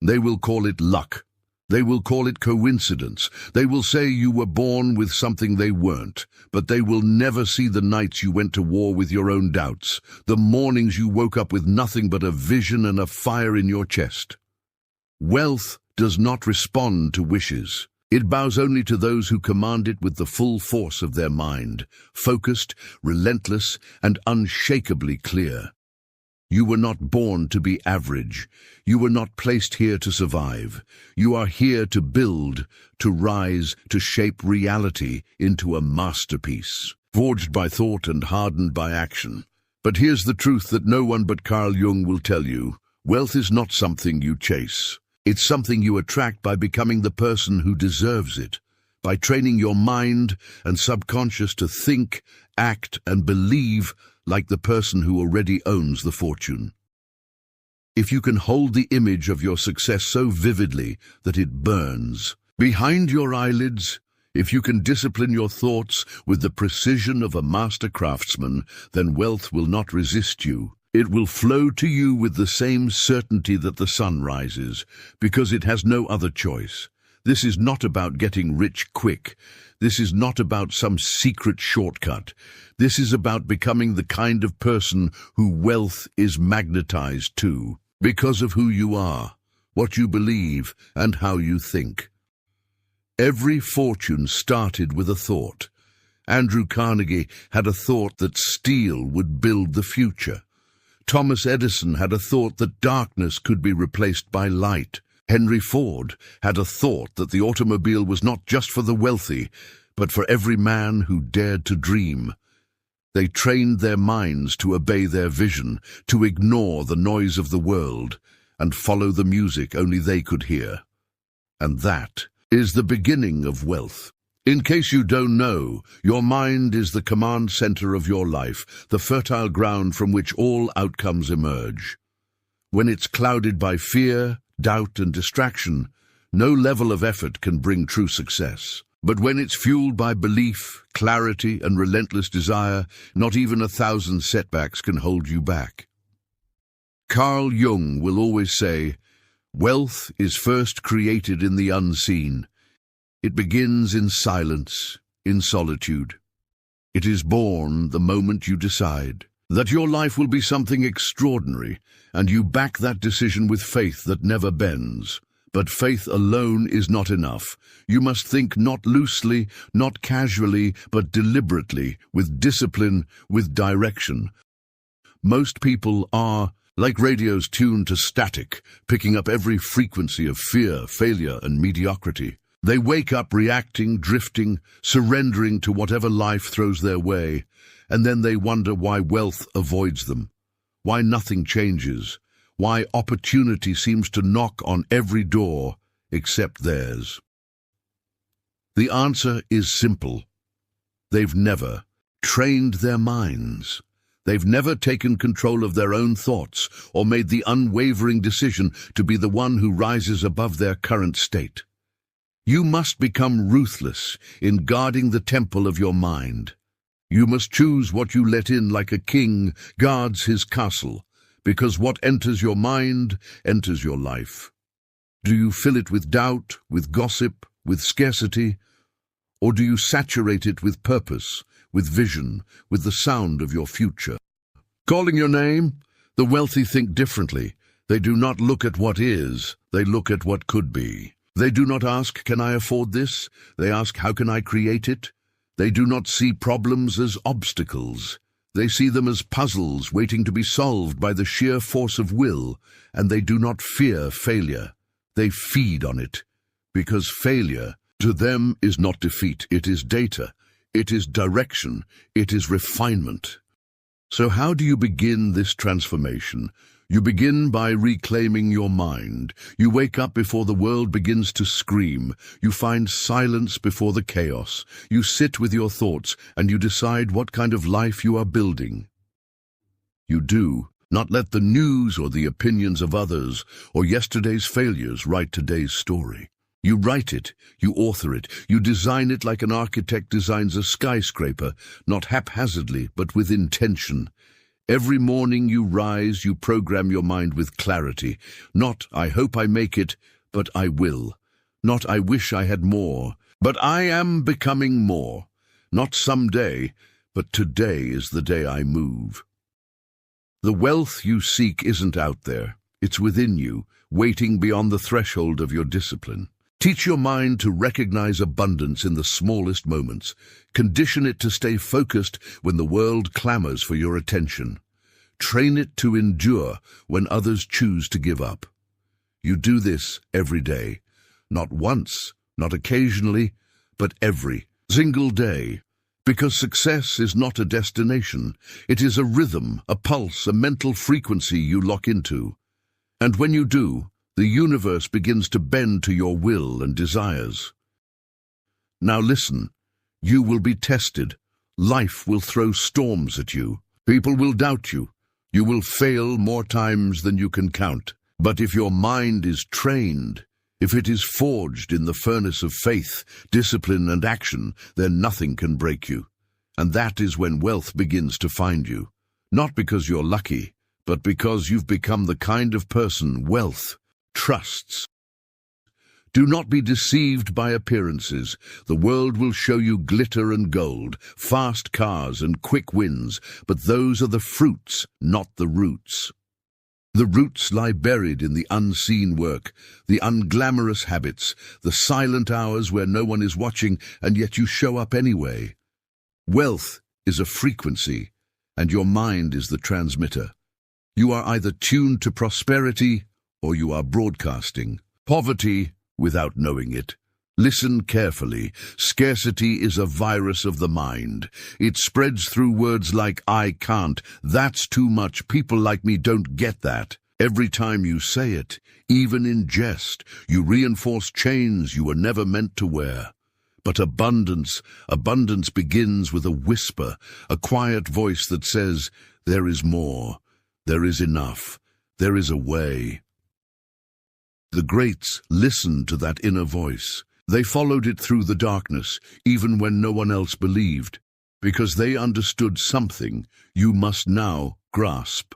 They will call it luck. They will call it coincidence. They will say you were born with something they weren't, but they will never see the nights you went to war with your own doubts, the mornings you woke up with nothing but a vision and a fire in your chest. Wealth does not respond to wishes. It bows only to those who command it with the full force of their mind, focused, relentless, and unshakably clear. You were not born to be average. You were not placed here to survive. You are here to build, to rise, to shape reality into a masterpiece, forged by thought and hardened by action. But here's the truth that no one but Carl Jung will tell you. Wealth is not something you chase. It's something you attract by becoming the person who deserves it, by training your mind and subconscious to think, act, and believe like the person who already owns the fortune. If you can hold the image of your success so vividly that it burns behind your eyelids, if you can discipline your thoughts with the precision of a master craftsman, then wealth will not resist you. It will flow to you with the same certainty that the sun rises, because it has no other choice. This is not about getting rich quick. This is not about some secret shortcut. This is about becoming the kind of person who wealth is magnetized to, because of who you are, what you believe, and how you think. Every fortune started with a thought. Andrew Carnegie had a thought that steel would build the future. Thomas Edison had a thought that darkness could be replaced by light. Henry Ford had a thought that the automobile was not just for the wealthy, but for every man who dared to dream. They trained their minds to obey their vision, to ignore the noise of the world, and follow the music only they could hear. And that is the beginning of wealth. In case you don't know, your mind is the command center of your life, the fertile ground from which all outcomes emerge. When it's clouded by fear, doubt, and distraction, no level of effort can bring true success. But when it's fueled by belief, clarity, and relentless desire, not even 1,000 setbacks can hold you back. Carl Jung will always say, "Wealth is first created in the unseen. It begins in silence, in solitude. It is born the moment you decide that your life will be something extraordinary, and you back that decision with faith that never bends. But faith alone is not enough. You must think not loosely, not casually, but deliberately, with discipline, with direction. Most people are like radios tuned to static, picking up every frequency of fear, failure, and mediocrity. They wake up reacting, drifting, surrendering to whatever life throws their way, and then they wonder why wealth avoids them, why nothing changes, why opportunity seems to knock on every door except theirs. The answer is simple. They've never trained their minds. They've never taken control of their own thoughts or made the unwavering decision to be the one who rises above their current state. You must become ruthless in guarding the temple of your mind. You must choose what you let in like a king guards his castle, because what enters your mind enters your life. Do you fill it with doubt, with gossip, with scarcity, or do you saturate it with purpose, with vision, with the sound of your future? Calling your name? The wealthy think differently. They do not look at what is, they look at what could be. They do not ask, "Can I afford this?" They ask, "How can I create it?" They do not see problems as obstacles. They see them as puzzles waiting to be solved by the sheer force of will, and they do not fear failure. They feed on it, because failure, to them, is not defeat. It is data. It is direction. It is refinement. So how do you begin this transformation? You begin by reclaiming your mind. You wake up before the world begins to scream. You find silence before the chaos. You sit with your thoughts and you decide what kind of life you are building. You do not let the news or the opinions of others or yesterday's failures write today's story. You write it, you author it, you design it like an architect designs a skyscraper, not haphazardly but with intention. Every morning you rise, you program your mind with clarity. Not, I hope I make it, but I will. Not, I wish I had more, but I am becoming more. Not someday, but today is the day I move. The wealth you seek isn't out there. It's within you, waiting beyond the threshold of your discipline. Teach your mind to recognize abundance in the smallest moments. Condition it to stay focused when the world clamors for your attention. Train it to endure when others choose to give up. You do this every day. Not once, not occasionally, but every single day. Because success is not a destination. It is a rhythm, a pulse, a mental frequency you lock into. And when you do, the universe begins to bend to your will and desires. Now listen, you will be tested. Life will throw storms at you. People will doubt you. You will fail more times than you can count. But if your mind is trained, if it is forged in the furnace of faith, discipline, and action, then nothing can break you. And that is when wealth begins to find you. Not because you're lucky, but because you've become the kind of person wealth trusts. Do not be deceived by appearances. The world will show you glitter and gold, fast cars and quick wins, but those are the fruits, not the roots. The roots lie buried in the unseen work, the unglamorous habits, the silent hours where no one is watching and yet you show up anyway. Wealth is a frequency, and your mind is the transmitter. You are either tuned to prosperity or you are broadcasting poverty without knowing it. Listen carefully. Scarcity is a virus of the mind. It spreads through words like, I can't, that's too much, people like me don't get that. Every time you say it, even in jest, you reinforce chains you were never meant to wear. But abundance begins with a whisper, a quiet voice that says, there is more, there is enough, there is a way. The greats listened to that inner voice. They followed it through the darkness, even when no one else believed, because they understood something you must now grasp.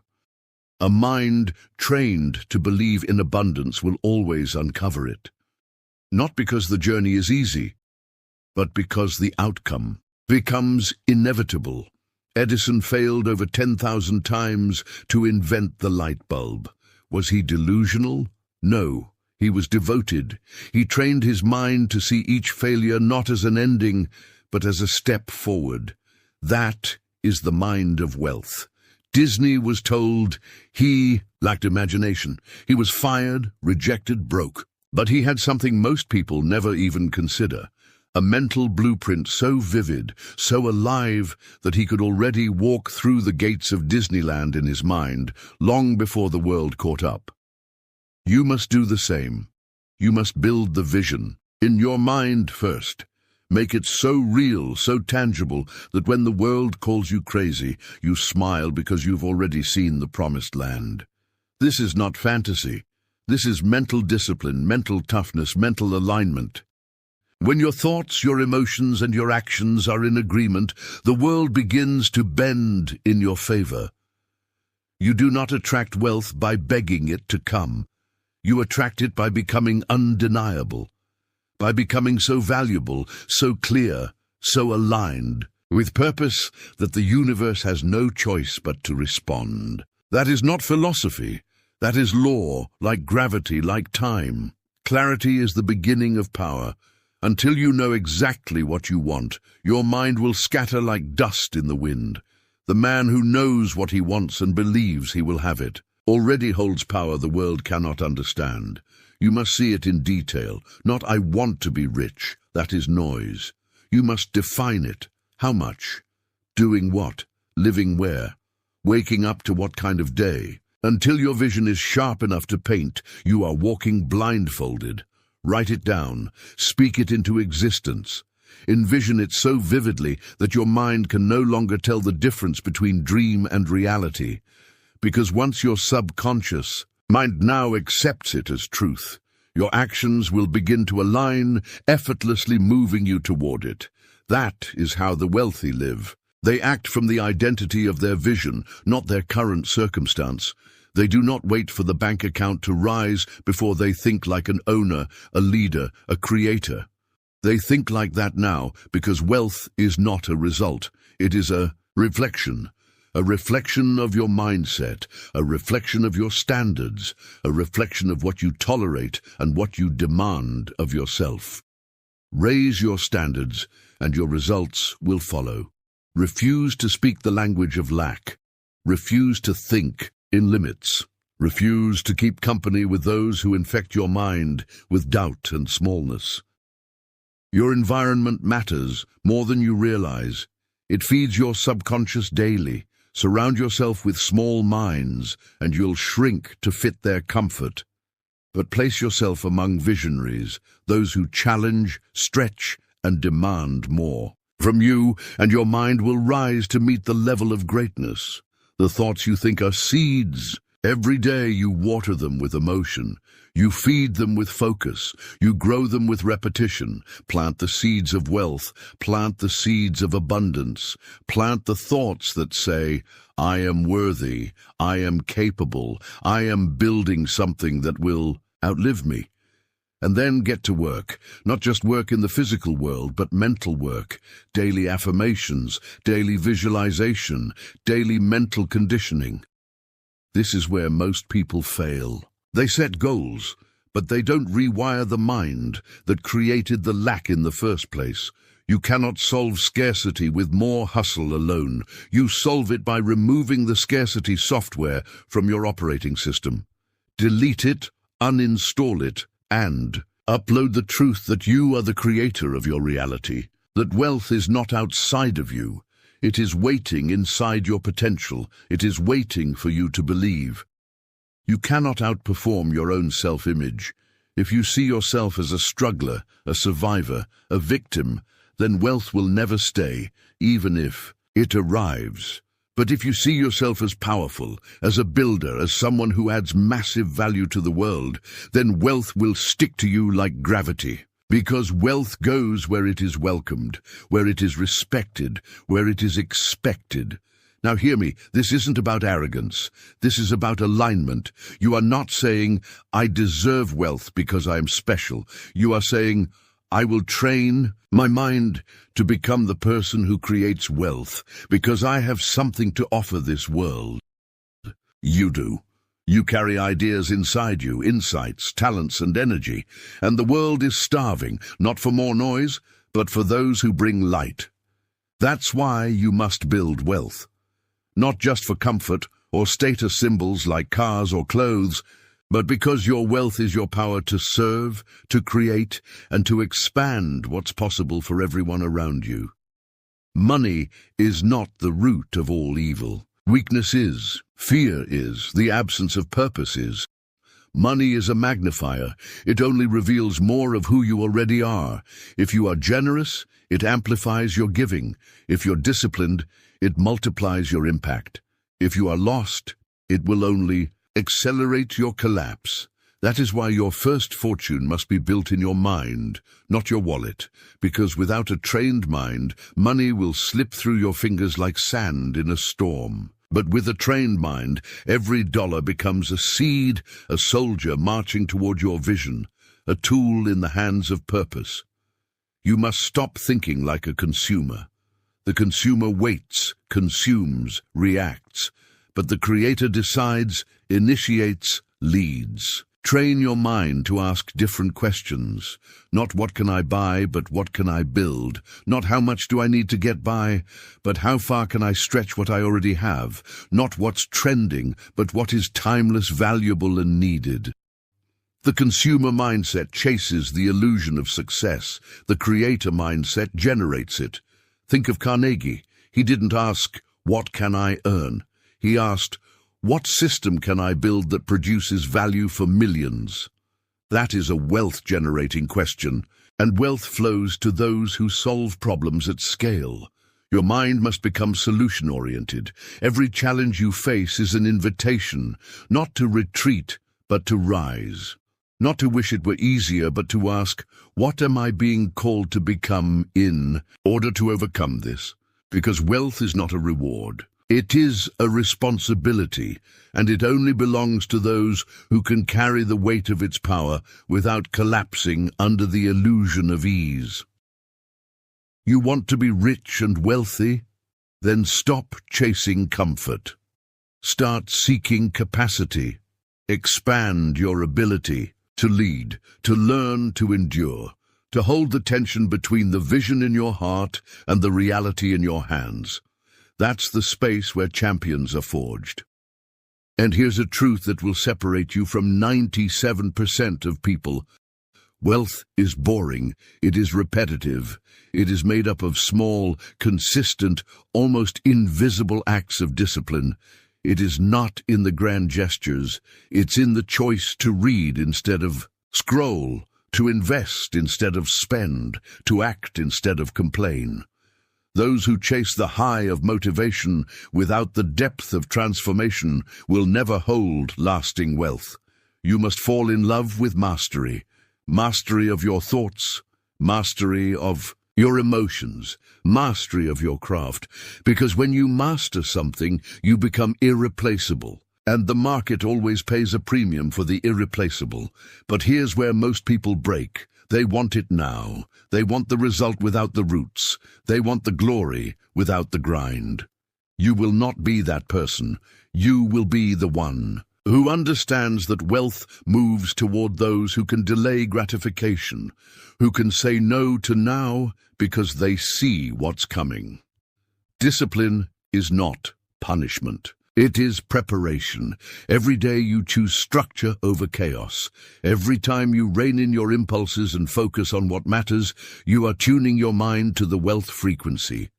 A mind trained to believe in abundance will always uncover it. Not because the journey is easy, but because the outcome becomes inevitable. Edison failed over 10,000 times to invent the light bulb. Was he delusional? No. He was devoted. He trained his mind to see each failure not as an ending, but as a step forward. That is the mind of wealth. Disney was told he lacked imagination. He was fired, rejected, broke. But he had something most people never even consider. A mental blueprint so vivid, so alive, that he could already walk through the gates of Disneyland in his mind, long before the world caught up. You must do the same. You must build the vision in your mind first. Make it so real, so tangible, that when the world calls you crazy, you smile because you've already seen the promised land. This is not fantasy. This is mental discipline, mental toughness, mental alignment. When your thoughts, your emotions, and your actions are in agreement, the world begins to bend in your favor. You do not attract wealth by begging it to come. You attract it by becoming undeniable, by becoming so valuable, so clear, so aligned, with purpose that the universe has no choice but to respond. That is not philosophy. That is law, like gravity, like time. Clarity is the beginning of power. Until you know exactly what you want, your mind will scatter like dust in the wind. The man who knows what he wants and believes he will have it already holds power the world cannot understand. You must see it in detail, not I want to be rich, that is noise. You must define it. How much? Doing what? Living where? Waking up to what kind of day? Until your vision is sharp enough to paint, you are walking blindfolded. Write it down. Speak it into existence. Envision it so vividly that your mind can no longer tell the difference between dream and reality. Because once your subconscious mind now accepts it as truth, your actions will begin to align, effortlessly moving you toward it. That is how the wealthy live. They act from the identity of their vision, not their current circumstance. They do not wait for the bank account to rise before they think like an owner, a leader, a creator. They think like that now because wealth is not a result. It is a reflection of your mindset, a reflection of your standards, a reflection of what you tolerate and what you demand of yourself. Raise your standards and your results will follow. Refuse to speak the language of lack. Refuse to think in limits. Refuse to keep company with those who infect your mind with doubt and smallness. Your environment matters more than you realize. It feeds your subconscious daily. Surround yourself with small minds, and you'll shrink to fit their comfort. But place yourself among visionaries, those who challenge, stretch, and demand more from you, and your mind will rise to meet the level of greatness. The thoughts you think are seeds. Every day you water them with emotion. You feed them with focus. You grow them with repetition. Plant the seeds of wealth. Plant the seeds of abundance. Plant the thoughts that say, I am worthy. I am capable. I am building something that will outlive me. And then get to work. Not just work in the physical world, but mental work. Daily affirmations, daily visualization, daily mental conditioning. This is where most people fail. They set goals, but they don't rewire the mind that created the lack in the first place. You cannot solve scarcity with more hustle alone. You solve it by removing the scarcity software from your operating system. Delete it, uninstall it, and upload the truth that you are the creator of your reality, that wealth is not outside of you. It is waiting inside your potential. It is waiting for you to believe. You cannot outperform your own self-image. If you see yourself as a struggler, a survivor, a victim, then wealth will never stay, even if it arrives. But if you see yourself as powerful, as a builder, as someone who adds massive value to the world, then wealth will stick to you like gravity. Because wealth goes where it is welcomed, where it is respected, where it is expected. Now hear me, this isn't about arrogance. This is about alignment. You are not saying, I deserve wealth because I am special. You are saying, I will train my mind to become the person who creates wealth because I have something to offer this world. You do. You carry ideas inside you, insights, talents, and energy, and the world is starving, not for more noise, but for those who bring light. That's why you must build wealth. Not just for comfort or status symbols like cars or clothes, but because your wealth is your power to serve, to create, and to expand what's possible for everyone around you. Money is not the root of all evil. Weakness is, fear is, the absence of purpose is. Money is a magnifier. It only reveals more of who you already are. If you are generous, it amplifies your giving. If you're disciplined, it multiplies your impact. If you are lost, it will only accelerate your collapse. That is why your first fortune must be built in your mind, not your wallet, because without a trained mind, money will slip through your fingers like sand in a storm. But with a trained mind, every dollar becomes a seed, a soldier marching toward your vision, a tool in the hands of purpose. You must stop thinking like a consumer. The consumer waits, consumes, reacts, but the creator decides, initiates, leads. Train your mind to ask different questions. Not what can I buy, but what can I build? Not how much do I need to get by, but how far can I stretch what I already have? Not what's trending, but what is timeless, valuable, and needed. The consumer mindset chases the illusion of success. The creator mindset generates it. Think of Carnegie. He didn't ask, what can I earn? He asked, what system can I build that produces value for millions? That is a wealth-generating question, and wealth flows to those who solve problems at scale. Your mind must become solution-oriented. Every challenge you face is an invitation, not to retreat, but to rise. Not to wish it were easier, but to ask, what am I being called to become in order to overcome this? because wealth is not a reward. It is a responsibility, and it only belongs to those who can carry the weight of its power without collapsing under the illusion of ease. You want to be rich and wealthy? Then stop chasing comfort. Start seeking capacity. Expand your ability to lead, to learn, to endure, to hold the tension between the vision in your heart and the reality in your hands. That's the space where champions are forged. And here's a truth that will separate you from 97% of people. Wealth is boring, it is repetitive, it is made up of small, consistent, almost invisible acts of discipline. It is not in the grand gestures, it's in the choice to read instead of scroll, to invest instead of spend, to act instead of complain. Those who chase the high of motivation without the depth of transformation will never hold lasting wealth. You must fall in love with mastery. Mastery of your thoughts, mastery of your emotions, mastery of your craft. Because when you master something, you become irreplaceable. And the market always pays a premium for the irreplaceable. But here's where most people break. They want it now. They want the result without the roots. They want the glory without the grind. You will not be that person. You will be the one who understands that wealth moves toward those who can delay gratification, who can say no to now because they see what's coming. Discipline is not punishment. It is preparation. Every day you choose structure over chaos. Every time you rein in your impulses and focus on what matters, you are tuning your mind to the wealth frequency.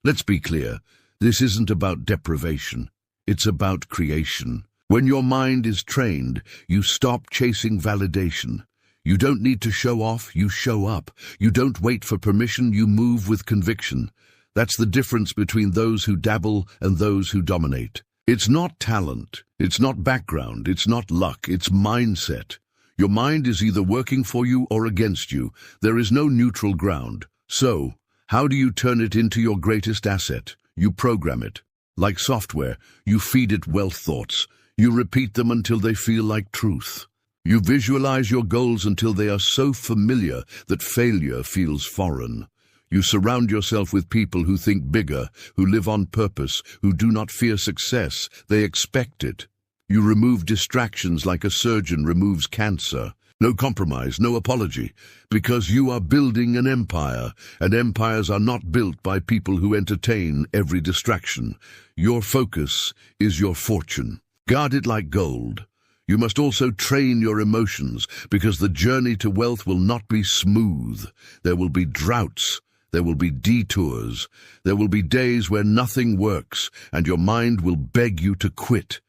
Let's be clear, this isn't about deprivation. It's about creation. When your mind is trained, you stop chasing validation. You don't need to show off, you show up. You don't wait for permission, you move with conviction. That's the difference between those who dabble and those who dominate. It's not talent, it's not background, it's not luck, it's mindset. Your mind is either working for you or against you. There is no neutral ground. So, how do you turn it into your greatest asset? You program it. Like software, you feed it wealth thoughts. You repeat them until they feel like truth. You visualize your goals until they are so familiar that failure feels foreign. You surround yourself with people who think bigger, who live on purpose, who do not fear success. They expect it. You remove distractions like a surgeon removes cancer. No compromise, no apology, because you are building an empire, and empires are not built by people who entertain every distraction. Your focus is your fortune. Guard it like gold. You must also train your emotions, because the journey to wealth will not be smooth. There will be droughts. There will be detours. There will be days where nothing works, and your mind will beg you to quit.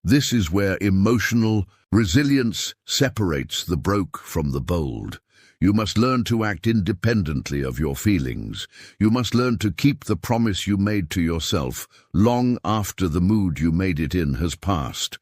This is where emotional resilience separates the broke from the bold. You must learn to act independently of your feelings. You must learn to keep the promise you made to yourself long after the mood you made it in has passed.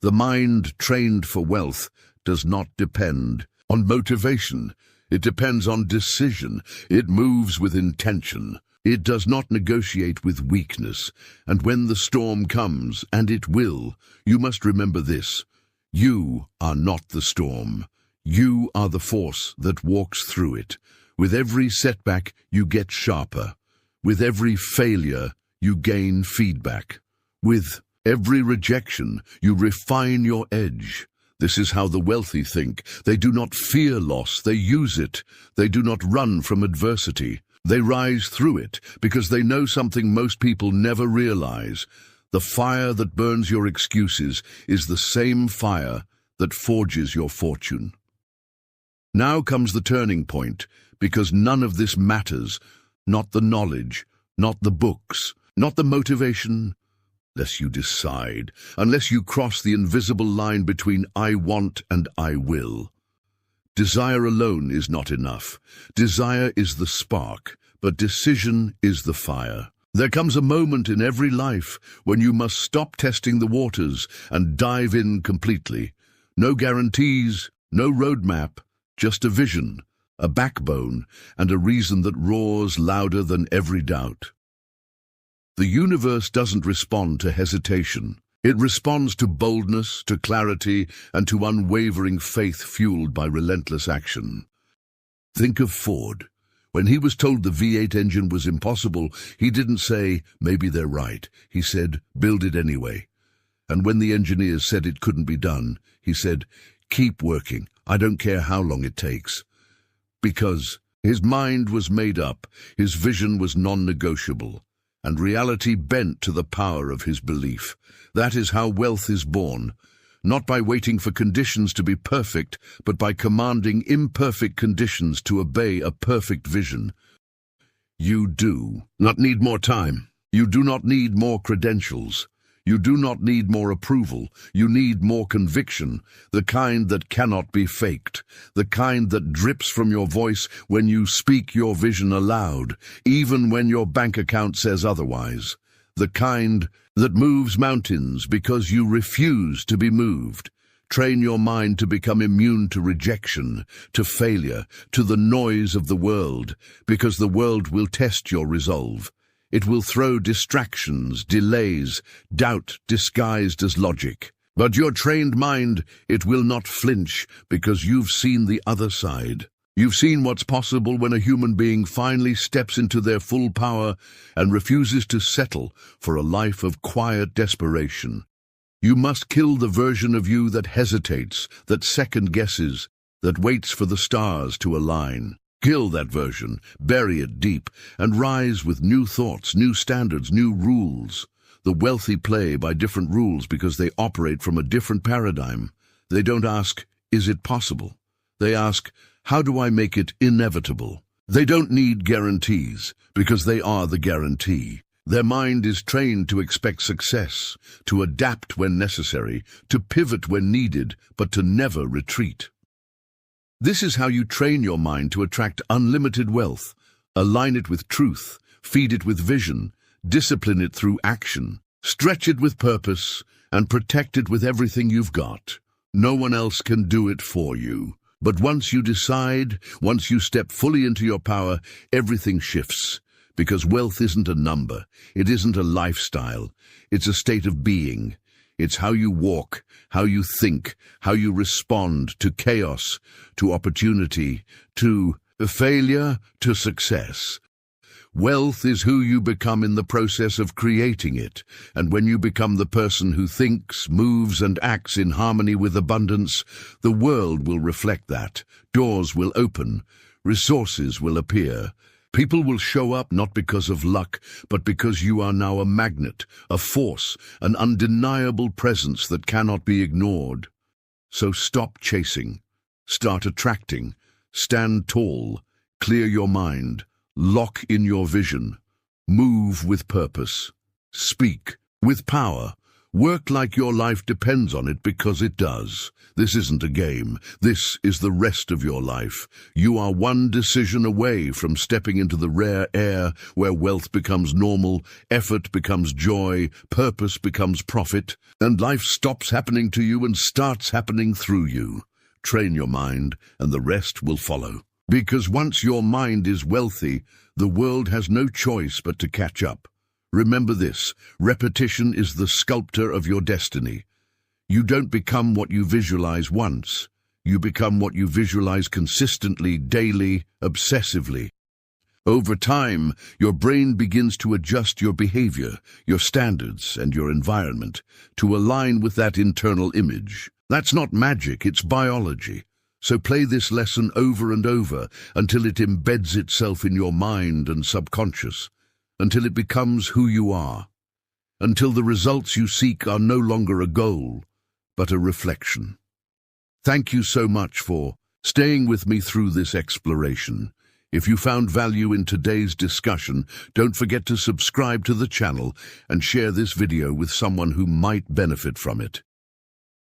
The mind trained for wealth does not depend on motivation. It depends on decision. It moves with intention. It does not negotiate with weakness. And when the storm comes, and it will, you must remember this. You are not the storm. You are the force that walks through it. With every setback, you get sharper. With every failure, you gain feedback. With every rejection, you refine your edge. This is how the wealthy think. They do not fear loss, they use it. They do not run from adversity. They rise through it because they know something most people never realize. The fire that burns your excuses is the same fire that forges your fortune. Now comes the turning point, because none of this matters. Not the knowledge, not the books, not the motivation, unless you decide, unless you cross the invisible line between I want and I will. Desire alone is not enough. Desire is the spark, but decision is the fire. There comes a moment in every life when you must stop testing the waters and dive in completely. No guarantees, no roadmap, just a vision, a backbone, and a reason that roars louder than every doubt. The universe doesn't respond to hesitation. It responds to boldness, to clarity, and to unwavering faith fueled by relentless action. Think of Ford. When he was told the V8 engine was impossible, he didn't say, "Maybe they're right." He said, "Build it anyway." And when the engineers said it couldn't be done, he said, "Keep working. I don't care how long it takes." Because his mind was made up, his vision was non-negotiable, and reality bent to the power of his belief. That is how wealth is born, not by waiting for conditions to be perfect, but by commanding imperfect conditions to obey a perfect vision. You do not need more time. You do not need more credentials. You do not need more approval. You need more conviction, the kind that cannot be faked, the kind that drips from your voice when you speak your vision aloud, even when your bank account says otherwise, the kind that moves mountains because you refuse to be moved. Train your mind to become immune to rejection, to failure, to the noise of the world, because the world will test your resolve. It will throw distractions, delays, doubt disguised as logic. But your trained mind, it will not flinch because you've seen the other side. You've seen what's possible when a human being finally steps into their full power and refuses to settle for a life of quiet desperation. You must kill the version of you that hesitates, that second-guesses, that waits for the stars to align. Kill that version, bury it deep, and rise with new thoughts, new standards, new rules. The wealthy play by different rules because they operate from a different paradigm. They don't ask, "Is it possible?" They ask, "How do I make it inevitable?" They don't need guarantees because they are the guarantee. Their mind is trained to expect success, to adapt when necessary, to pivot when needed, but to never retreat. This is how you train your mind to attract unlimited wealth. Align it with truth, feed it with vision, discipline it through action, stretch it with purpose, and protect it with everything you've got. No one else can do it for you. But once you decide, once you step fully into your power, everything shifts. Because wealth isn't a number, it isn't a lifestyle, it's a state of being. It's how you walk, how you think, how you respond to chaos, to opportunity, to failure, to success. Wealth is who you become in the process of creating it, and when you become the person who thinks, moves, and acts in harmony with abundance, the world will reflect that. Doors will open, resources will appear. People will show up not because of luck, but because you are now a magnet, a force, an undeniable presence that cannot be ignored. So stop chasing, start attracting, stand tall, clear your mind, lock in your vision, move with purpose, speak with power, work like your life depends on it because it does. This isn't a game. This is the rest of your life. You are one decision away from stepping into the rare air where wealth becomes normal, effort becomes joy, purpose becomes profit, and life stops happening to you and starts happening through you. Train your mind, and the rest will follow. Because once your mind is wealthy, the world has no choice but to catch up. Remember this, repetition is the sculptor of your destiny. You don't become what you visualize once. You become what you visualize consistently, daily, obsessively. Over time, your brain begins to adjust your behavior, your standards, and your environment to align with that internal image. That's not magic, it's biology. So play this lesson over and over until it embeds itself in your mind and subconscious, until it becomes who you are, until the results you seek are no longer a goal, but a reflection. Thank you so much for staying with me through this exploration. If you found value in today's discussion, don't forget to subscribe to the channel and share this video with someone who might benefit from it.